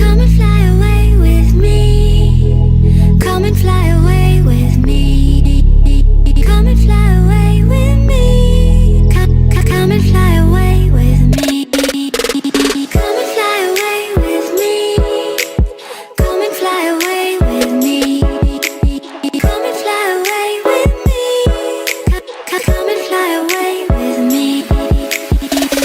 Come and fly away with me. Come and fly away with me. Come and fly away with me. Come and fly away with me. Come and fly away with me. Come and fly away with me. Come and fly away with me. Come and fly away with me.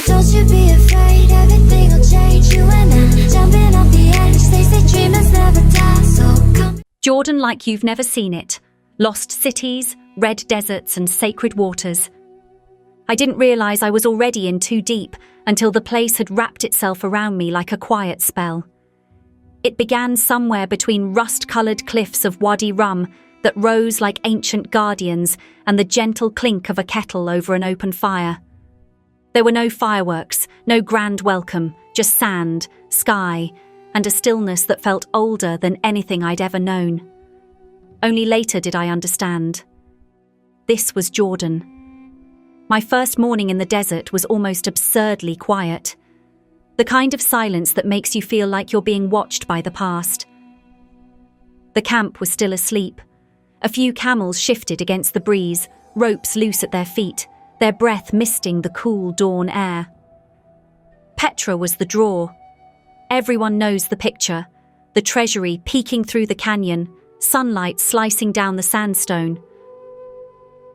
Don't you be afraid, everything will change. You and I jumping off the edge. They say dreamers never die, so come. Jordan like you've never seen it. Lost cities, red deserts and sacred waters. I didn't realize I was already in too deep until the place had wrapped itself around me like a quiet spell. It began somewhere between rust-colored cliffs of Wadi Rum that rose like ancient guardians and the gentle clink of a kettle over an open fire. There were no fireworks, no grand welcome, just sand, sky, and a stillness that felt older than anything I'd ever known. Only later did I understand. This was Jordan. My first morning in the desert was almost absurdly quiet. The kind of silence that makes you feel like you're being watched by the past. The camp was still asleep. A few camels shifted against the breeze, ropes loose at their feet, their breath misting the cool dawn air. Petra was the draw. Everyone knows the picture. The treasury peeking through the canyon, sunlight slicing down the sandstone.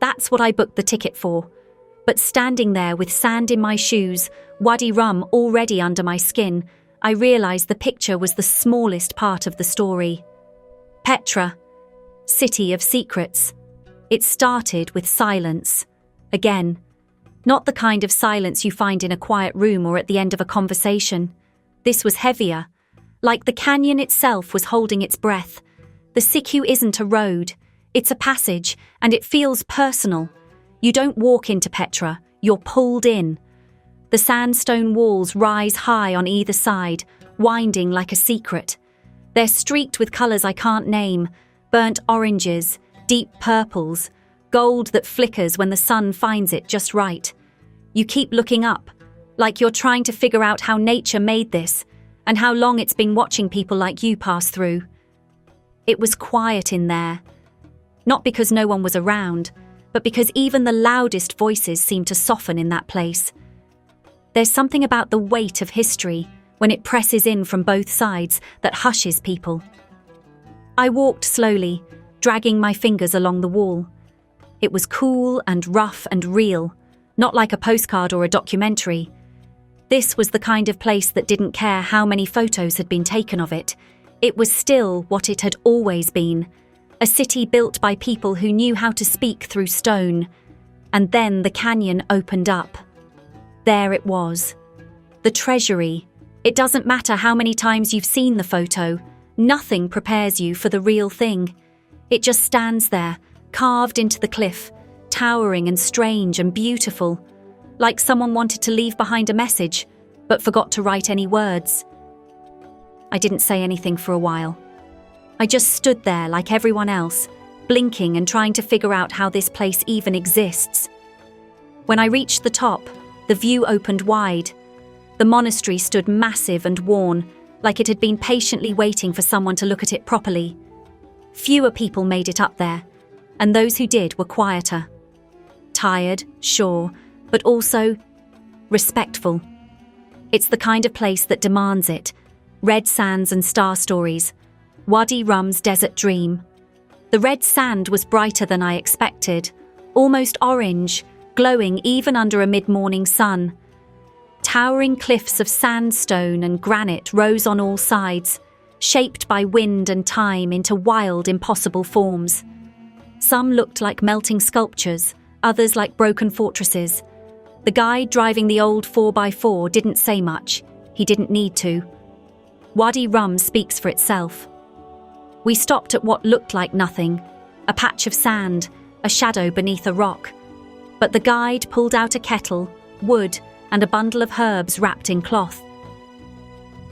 That's what I booked the ticket for. But standing there with sand in my shoes, Wadi Rum already under my skin, I realized the picture was the smallest part of the story. Petra, city of secrets. It started with silence. Again, not the kind of silence you find in a quiet room or at the end of a conversation. This was heavier, like the canyon itself was holding its breath. The Siku isn't a road, it's a passage, and it feels personal. You don't walk into Petra, you're pulled in. The sandstone walls rise high on either side, winding like a secret. They're streaked with colours I can't name, burnt oranges, deep purples, gold that flickers when the sun finds it just right. You keep looking up, like you're trying to figure out how nature made this, and how long it's been watching people like you pass through. It was quiet in there. Not because no one was around, but because even the loudest voices seemed to soften in that place. There's something about the weight of history, when it presses in from both sides, that hushes people. I walked slowly, dragging my fingers along the wall. It was cool and rough and real, not like a postcard or a documentary. This was the kind of place that didn't care how many photos had been taken of it. It was still what it had always been. A city built by people who knew how to speak through stone. And then the canyon opened up. There it was. The treasury. It doesn't matter how many times you've seen the photo. Nothing prepares you for the real thing. It just stands there, carved into the cliff, towering and strange and beautiful. Like someone wanted to leave behind a message, but forgot to write any words. I didn't say anything for a while. I just stood there like everyone else, blinking and trying to figure out how this place even exists. When I reached the top, the view opened wide. The monastery stood massive and worn, like it had been patiently waiting for someone to look at it properly. Fewer people made it up there, and those who did were quieter. Tired, sure, but also respectful. It's the kind of place that demands it. Red sands and star stories. Wadi Rum's desert dream. The red sand was brighter than I expected, almost orange, glowing even under a mid-morning sun. Towering cliffs of sandstone and granite rose on all sides, shaped by wind and time into wild, impossible forms. Some looked like melting sculptures, others like broken fortresses. The guide driving the old 4x4 didn't say much. He didn't need to. Wadi Rum speaks for itself. We stopped at what looked like nothing, a patch of sand, a shadow beneath a rock. But the guide pulled out a kettle, wood, and a bundle of herbs wrapped in cloth.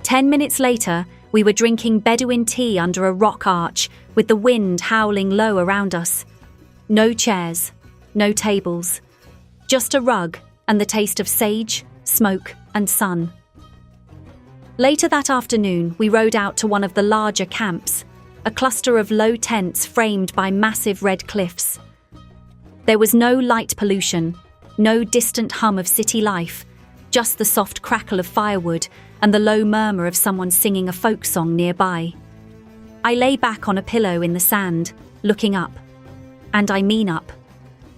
10 minutes later, we were drinking Bedouin tea under a rock arch, with the wind howling low around us. No chairs, no tables, just a rug and the taste of sage, smoke, and sun. Later that afternoon, we rode out to one of the larger camps, a cluster of low tents framed by massive red cliffs. There was no light pollution, no distant hum of city life, just the soft crackle of firewood and the low murmur of someone singing a folk song nearby. I lay back on a pillow in the sand, looking up. And I mean up.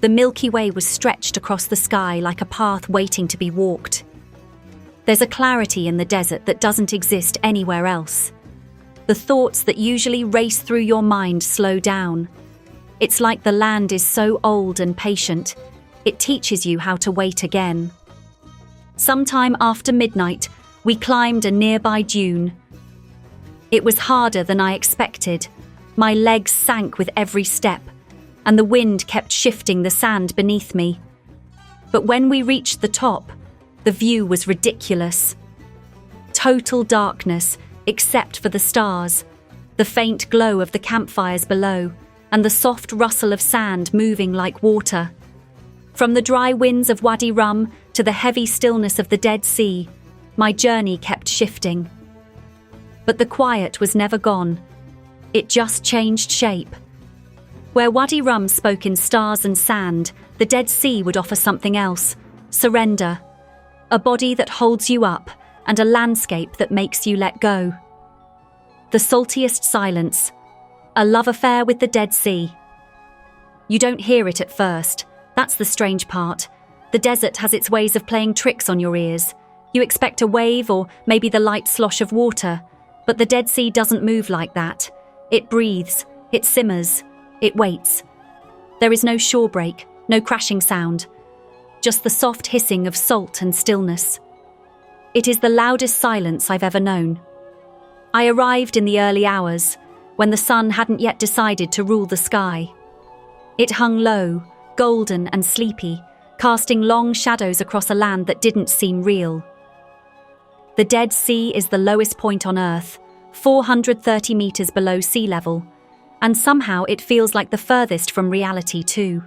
The Milky Way was stretched across the sky like a path waiting to be walked. There's a clarity in the desert that doesn't exist anywhere else. The thoughts that usually race through your mind slow down. It's like the land is so old and patient, it teaches you how to wait again. Sometime after midnight, we climbed a nearby dune. It was harder than I expected. My legs sank with every step, and the wind kept shifting the sand beneath me. But when we reached the top, the view was ridiculous. Total darkness, except for the stars, the faint glow of the campfires below, and the soft rustle of sand moving like water. From the dry winds of Wadi Rum to the heavy stillness of the Dead Sea, my journey kept shifting. But the quiet was never gone. It just changed shape. Where Wadi Rum spoke in stars and sand, the Dead Sea would offer something else: surrender. A body that holds you up, and a landscape that makes you let go. The saltiest silence, a love affair with the Dead Sea. You don't hear it at first. That's the strange part. The desert has its ways of playing tricks on your ears. You expect a wave or maybe the light slosh of water, but the Dead Sea doesn't move like that. It breathes, it simmers, it waits. There is no shore break, no crashing sound, just the soft hissing of salt and stillness. It is the loudest silence I've ever known. I arrived in the early hours, when the sun hadn't yet decided to rule the sky. It hung low, golden and sleepy, casting long shadows across a land that didn't seem real. The Dead Sea is the lowest point on Earth, 430 meters below sea level, and somehow it feels like the furthest from reality too.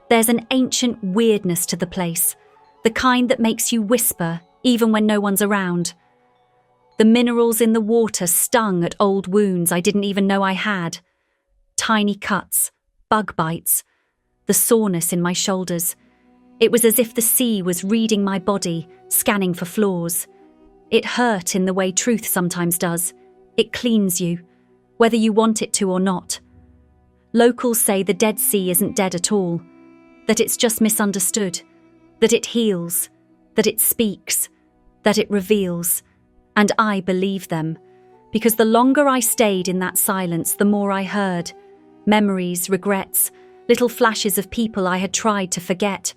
There's an ancient weirdness to the place, the kind that makes you whisper even when no one's around. The minerals in the water stung at old wounds I didn't even know I had. Tiny cuts, bug bites, the soreness in my shoulders. It was as if the sea was reading my body, scanning for flaws. It hurt in the way truth sometimes does. It cleans you, whether you want it to or not. Locals say the Dead Sea isn't dead at all, that it's just misunderstood, that it heals, that it speaks, that it reveals. And I believe them, because the longer I stayed in that silence, the more I heard. Memories, regrets, little flashes of people I had tried to forget.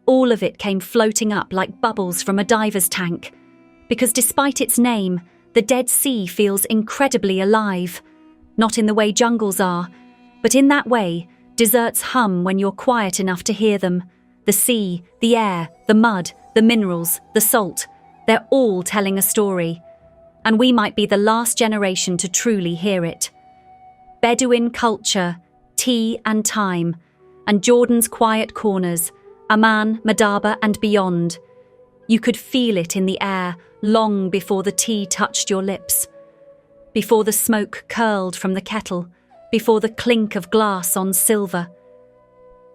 All of it came floating up like bubbles from a diver's tank. Because despite its name, the Dead Sea feels incredibly alive. Not in the way jungles are, but in that way, deserts hum when you're quiet enough to hear them. The sea, the air, the mud, the minerals, the salt, they're all telling a story. And we might be the last generation to truly hear it. Bedouin culture, tea and time, and Jordan's quiet corners, Amman, Madaba and beyond. You could feel it in the air long before the tea touched your lips, before the smoke curled from the kettle, before the clink of glass on silver.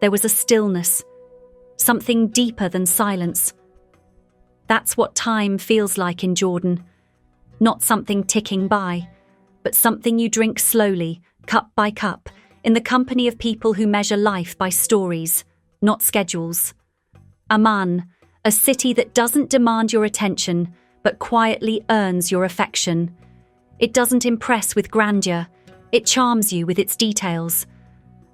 There was a stillness, something deeper than silence. That's what time feels like in Jordan. Not something ticking by, but something you drink slowly, cup by cup, in the company of people who measure life by stories, not schedules. Amman, a city that doesn't demand your attention, but quietly earns your affection. It doesn't impress with grandeur, it charms you with its details.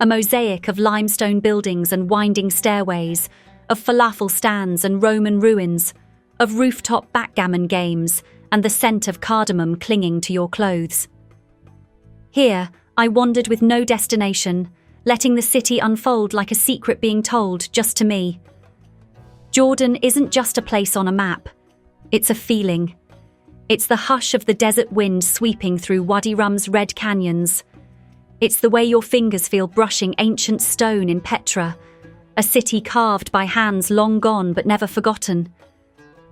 A mosaic of limestone buildings and winding stairways, of falafel stands and Roman ruins, of rooftop backgammon games, and the scent of cardamom clinging to your clothes. Here, I wandered with no destination, letting the city unfold like a secret being told just to me. Jordan isn't just a place on a map. It's a feeling. It's the hush of the desert wind sweeping through Wadi Rum's red canyons. It's the way your fingers feel brushing ancient stone in Petra, a city carved by hands long gone but never forgotten.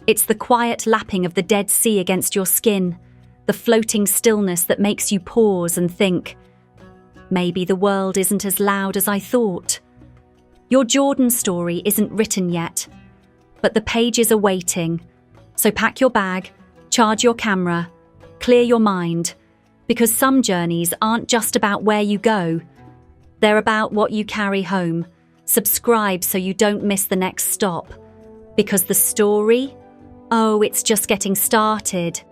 It's the quiet lapping of the Dead Sea against your skin, the floating stillness that makes you pause and think, maybe the world isn't as loud as I thought. Your Jordan story isn't written yet, but the pages are waiting. So pack your bag, charge your camera, clear your mind, because some journeys aren't just about where you go. They're about what you carry home. Subscribe so you don't miss the next stop. Because the story, oh, it's just getting started.